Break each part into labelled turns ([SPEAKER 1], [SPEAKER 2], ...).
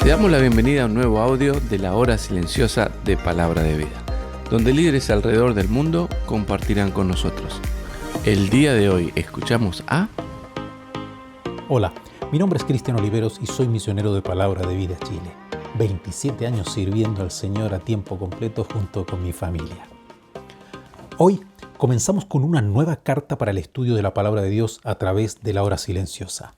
[SPEAKER 1] Te damos la bienvenida a un nuevo audio de la hora silenciosa de Palabra de Vida, donde líderes alrededor del mundo compartirán con nosotros. El día de hoy escuchamos a...
[SPEAKER 2] Hola, mi nombre es Cristian Oliveros y soy misionero de Palabra de Vida Chile. 27 años sirviendo al Señor a tiempo completo junto con mi familia. Hoy comenzamos con una nueva carta para el estudio de la Palabra de Dios a través de la hora silenciosa.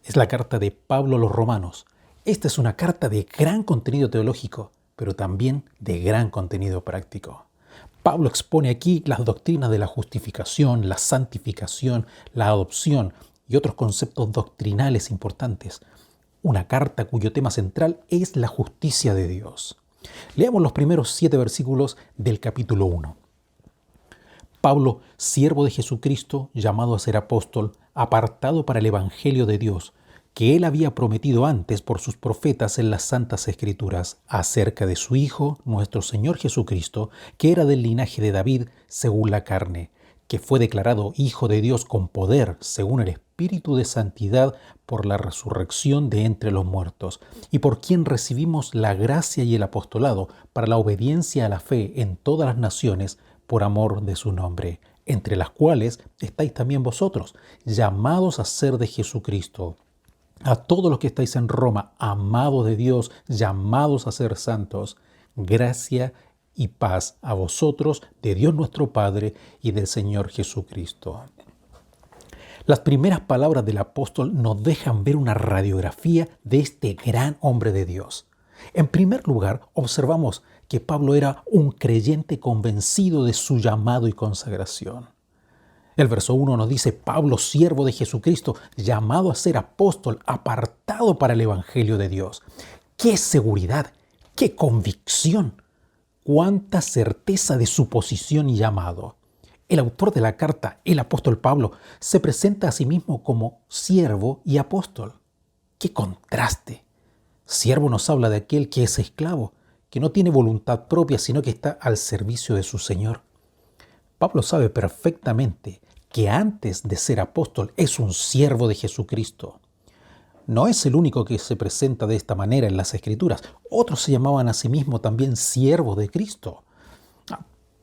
[SPEAKER 2] Es la carta de Pablo a los Romanos. Esta es una carta de gran contenido teológico, pero también de gran contenido práctico. Pablo expone aquí las doctrinas de la justificación, la santificación, la adopción y otros conceptos doctrinales importantes. Una carta cuyo tema central es la justicia de Dios. Leamos los primeros 7 versículos del capítulo 1. Pablo, siervo de Jesucristo, llamado a ser apóstol, apartado para el Evangelio de Dios, que él había prometido antes por sus profetas en las Santas Escrituras, acerca de su Hijo, nuestro Señor Jesucristo, que era del linaje de David según la carne, que fue declarado Hijo de Dios con poder, según el Espíritu de Santidad, por la resurrección de entre los muertos, y por quien recibimos la gracia y el apostolado para la obediencia a la fe en todas las naciones, por amor de su nombre, entre las cuales estáis también vosotros, llamados a ser de Jesucristo. A todos los que estáis en Roma, amados de Dios, llamados a ser santos, gracia y paz a vosotros, de Dios nuestro Padre y del Señor Jesucristo. Las primeras palabras del apóstol nos dejan ver una radiografía de este gran hombre de Dios. En primer lugar, observamos que Pablo era un creyente convencido de su llamado y consagración. El verso 1 nos dice: Pablo, siervo de Jesucristo, llamado a ser apóstol, apartado para el Evangelio de Dios. ¡Qué seguridad! ¡Qué convicción! ¡Cuánta certeza de su posición y llamado! El autor de la carta, el apóstol Pablo, se presenta a sí mismo como siervo y apóstol. ¡Qué contraste! Siervo nos habla de aquel que es esclavo, que no tiene voluntad propia, sino que está al servicio de su Señor. Pablo sabe perfectamente que antes de ser apóstol es un siervo de Jesucristo. No es el único que se presenta de esta manera en las Escrituras. Otros se llamaban a sí mismos también siervos de Cristo.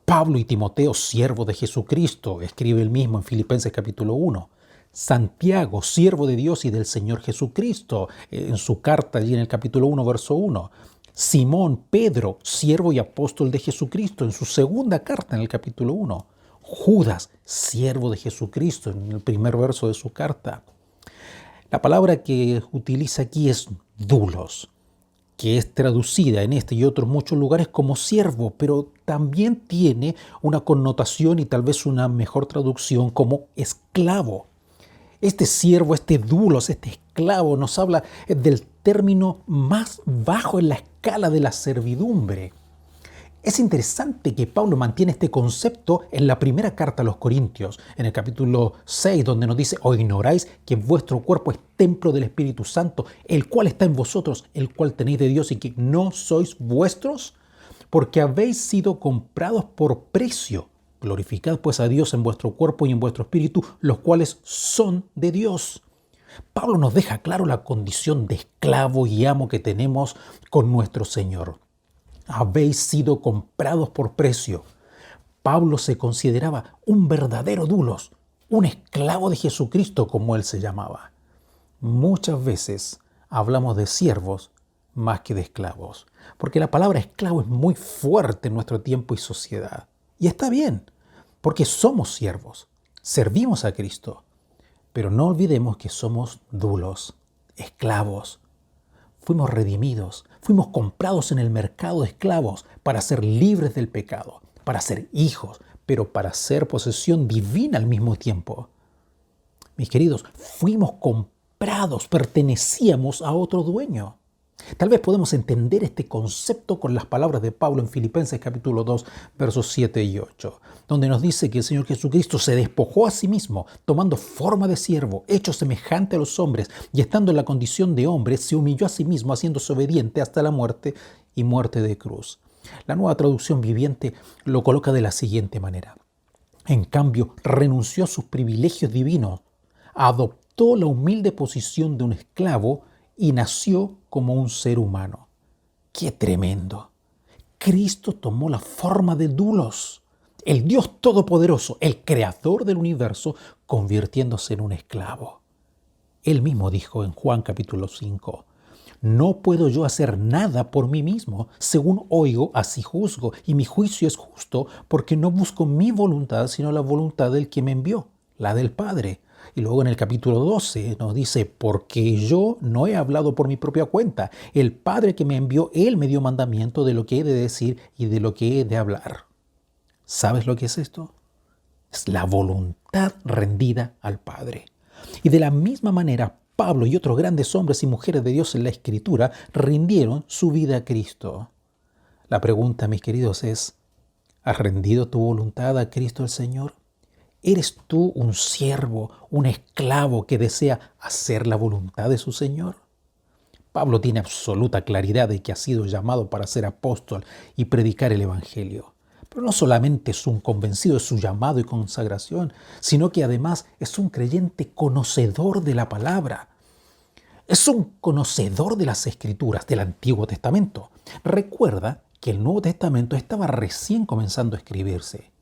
[SPEAKER 2] Pablo y Timoteo, siervos de Jesucristo, escribe el mismo en Filipenses capítulo 1. Santiago, siervo de Dios y del Señor Jesucristo, en su carta allí en el capítulo 1, verso 1. Simón, Pedro, siervo y apóstol de Jesucristo, en su segunda carta en el capítulo 1. Judas, siervo de Jesucristo, en el primer verso de su carta. La palabra que utiliza aquí es doulos, que es traducida en este y otros muchos lugares como siervo, pero también tiene una connotación y tal vez una mejor traducción como esclavo. Este siervo, este doulos, este esclavo nos habla del término más bajo en la escala de la servidumbre. Es interesante que Pablo mantiene este concepto en la primera carta a los Corintios, en el capítulo 6, donde nos dice: ¿O ignoráis que vuestro cuerpo es templo del Espíritu Santo, el cual está en vosotros, el cual tenéis de Dios, y que no sois vuestros? Porque habéis sido comprados por precio. Glorificad pues a Dios en vuestro cuerpo y en vuestro espíritu, los cuales son de Dios. Pablo nos deja claro la condición de esclavo y amo que tenemos con nuestro Señor. Habéis sido comprados por precio. Pablo se consideraba un verdadero doulos, un esclavo de Jesucristo, como él se llamaba. Muchas veces hablamos de siervos más que de esclavos, porque la palabra esclavo es muy fuerte en nuestro tiempo y sociedad. Y está bien, porque somos siervos, servimos a Cristo, pero no olvidemos que somos doulos, esclavos. Fuimos redimidos, fuimos comprados en el mercado de esclavos para ser libres del pecado, para ser hijos, pero para ser posesión divina al mismo tiempo. Mis queridos, fuimos comprados, pertenecíamos a otro dueño. Tal vez podemos entender este concepto con las palabras de Pablo en Filipenses capítulo 2, versos 7 y 8, donde nos dice que el Señor Jesucristo se despojó a sí mismo, tomando forma de siervo, hecho semejante a los hombres, y estando en la condición de hombre, se humilló a sí mismo, haciéndose obediente hasta la muerte y muerte de cruz. La Nueva Traducción Viviente lo coloca de la siguiente manera: en cambio, renunció a sus privilegios divinos, adoptó la humilde posición de un esclavo y nació como un ser humano. ¡Qué tremendo! Cristo tomó la forma de Doulos, el Dios Todopoderoso, el Creador del universo, convirtiéndose en un esclavo. Él mismo dijo en Juan capítulo 5, no puedo yo hacer nada por mí mismo, según oigo, así juzgo, y mi juicio es justo, porque no busco mi voluntad, sino la voluntad del que me envió, la del Padre. Y luego en el capítulo 12 nos dice, porque yo no he hablado por mi propia cuenta. El Padre que me envió, Él me dio mandamiento de lo que he de decir y de lo que he de hablar. ¿Sabes lo que es esto? Es la voluntad rendida al Padre. Y de la misma manera, Pablo y otros grandes hombres y mujeres de Dios en la Escritura rindieron su vida a Cristo. La pregunta, mis queridos, es, ¿has rendido tu voluntad a Cristo el Señor? ¿Eres tú un siervo, un esclavo que desea hacer la voluntad de su Señor? Pablo tiene absoluta claridad de que ha sido llamado para ser apóstol y predicar el Evangelio. Pero no solamente es un convencido de su llamado y consagración, sino que además es un creyente conocedor de la palabra. Es un conocedor de las Escrituras del Antiguo Testamento. Recuerda que el Nuevo Testamento estaba recién comenzando a escribirse.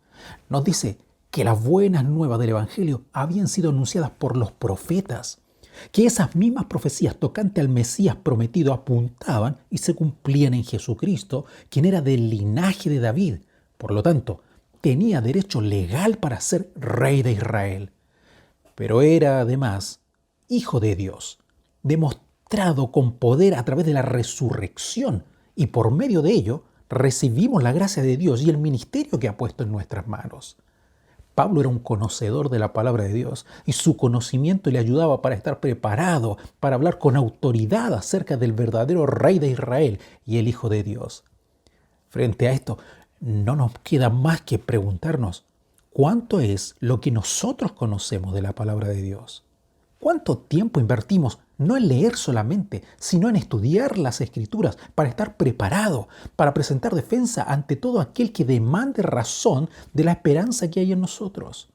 [SPEAKER 2] Nos dice que las buenas nuevas del Evangelio habían sido anunciadas por los profetas, que esas mismas profecías tocante al Mesías prometido apuntaban y se cumplían en Jesucristo, quien era del linaje de David. Por lo tanto, tenía derecho legal para ser rey de Israel. Pero era además hijo de Dios, demostrado con poder a través de la resurrección, y por medio de ello recibimos la gracia de Dios y el ministerio que ha puesto en nuestras manos. Pablo era un conocedor de la palabra de Dios y su conocimiento le ayudaba para estar preparado, para hablar con autoridad acerca del verdadero Rey de Israel y el Hijo de Dios. Frente a esto, no nos queda más que preguntarnos, ¿cuánto es lo que nosotros conocemos de la palabra de Dios? ¿Cuánto tiempo invertimos no en leer solamente, sino en estudiar las Escrituras para estar preparado, para presentar defensa ante todo aquel que demande razón de la esperanza que hay en nosotros?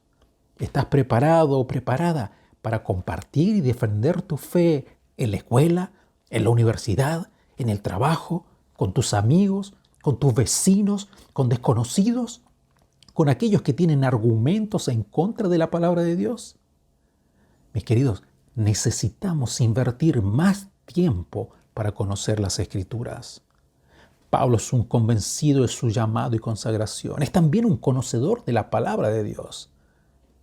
[SPEAKER 2] ¿Estás preparado o preparada para compartir y defender tu fe en la escuela, en la universidad, en el trabajo, con tus amigos, con tus vecinos, con desconocidos, con aquellos que tienen argumentos en contra de la palabra de Dios? Mis queridos, necesitamos invertir más tiempo para conocer las Escrituras. Pablo es un convencido de su llamado y consagración. Es también un conocedor de la palabra de Dios,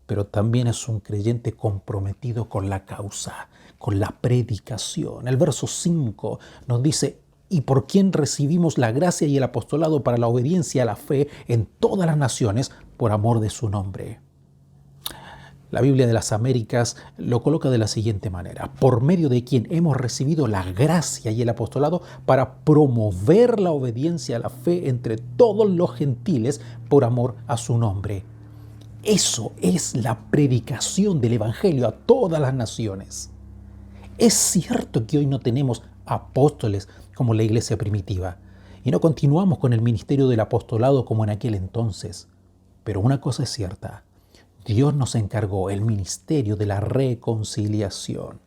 [SPEAKER 2] pero también es un creyente comprometido con la causa, con la predicación. El verso 5 nos dice, y por quien recibimos la gracia y el apostolado para la obediencia a la fe en todas las naciones por amor de su nombre. La Biblia de las Américas lo coloca de la siguiente manera: por medio de quien hemos recibido la gracia y el apostolado para promover la obediencia a la fe entre todos los gentiles por amor a su nombre. Eso es la predicación del Evangelio a todas las naciones. Es cierto que hoy no tenemos apóstoles como la iglesia primitiva y no continuamos con el ministerio del apostolado como en aquel entonces. Pero una cosa es cierta: Dios nos encargó el ministerio de la reconciliación.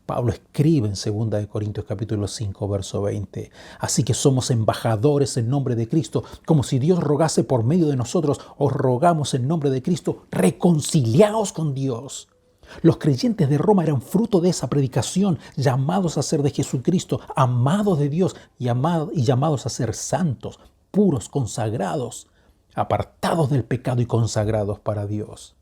[SPEAKER 2] Pablo escribe en 2 Corintios capítulo 5, verso 20. Así que somos embajadores en nombre de Cristo, como si Dios rogase por medio de nosotros. Os rogamos en nombre de Cristo, reconciliaos con Dios. Los creyentes de Roma eran fruto de esa predicación, llamados a ser de Jesucristo, amados de Dios y llamados a ser santos, puros, consagrados, apartados del pecado y consagrados para Dios.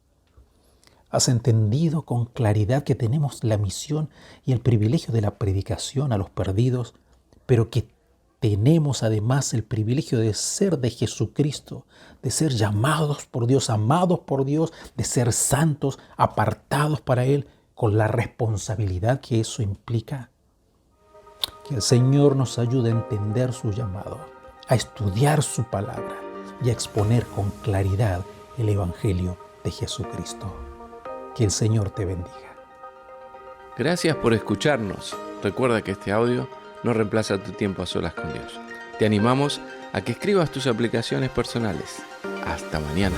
[SPEAKER 2] ¿Has entendido con claridad que tenemos la misión y el privilegio de la predicación a los perdidos, pero que tenemos además el privilegio de ser de Jesucristo, de ser llamados por Dios, amados por Dios, de ser santos, apartados para Él, con la responsabilidad que eso implica? Que el Señor nos ayude a entender su llamado, a estudiar su palabra y a exponer con claridad el Evangelio de Jesucristo. Que el Señor te bendiga.
[SPEAKER 1] Gracias por escucharnos. Recuerda que este audio no reemplaza tu tiempo a solas con Dios. Te animamos a que escribas tus aplicaciones personales. Hasta mañana.